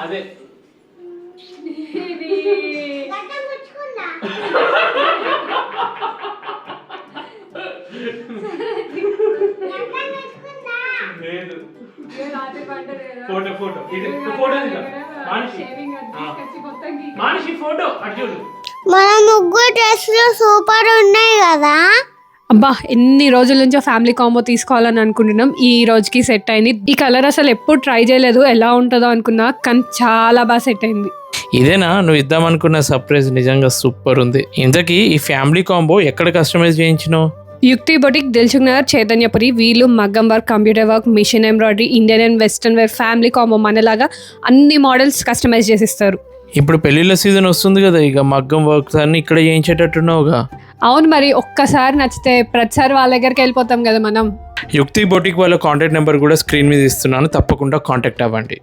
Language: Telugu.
అదే లేదు ఫోటో ఫోటో ఇది ఫోటో మానిషి ఫోటో అటు చూడు. మన ముగ్గురు డ్రెస్లు సూపర్ ఉన్నాయి కదా. అబ్బా ఎన్ని రోజుల నుంచో ఫ్యామిలీ కాంబో తీసుకోవాలని అనుకుంటున్నాం, ఈ రోజుకి సెట్ అయింది. ఈ కలర్ అసలు ఎప్పుడు ట్రై చేయలేదు, ఎలా ఉంటుందో అనుకున్నా కానీ చాలా బాగా సెట్ అయింది. ఇదేనా నువ్వు ఇద్దాం అనుకున్న సర్ప్రైజ్? నిజంగా సూపర్ ఉంది. ఇంతకీ ఈ ఫ్యామిలీ కాంబో ఎక్కడ కస్టమైజ్ చేయించినావు? Yukti boutique, Dilsukhnagar, Chaitanyapuri. వీళ్ళు మగ్గం work, computer work, machine embroidery, Indian and western wear family combo మనలాగా అన్ని మోడల్స్ కస్టమైజ్ చేసిస్తారు. ఇప్పుడు పెళ్లిళ్ళ సీజన్ వస్తుంది కదా, ఇక మగ్గం వర్క్స్ అన్ని ఇక్కడ చేయించేటట్టున్నావుగా. అవును, మరి ఒక్కసారి నచ్చితే ప్రతిసారి వాళ్ళ దగ్గరికి వెళ్ళిపోతాం కదా మనం. యుక్తి బొటిక్ వాళ్ళ కాంటాక్ట్ నెంబర్ కూడా స్క్రీన్ మీద ఇస్తున్నాను, తప్పకుండా కాంటాక్ట్ అవ్వండి.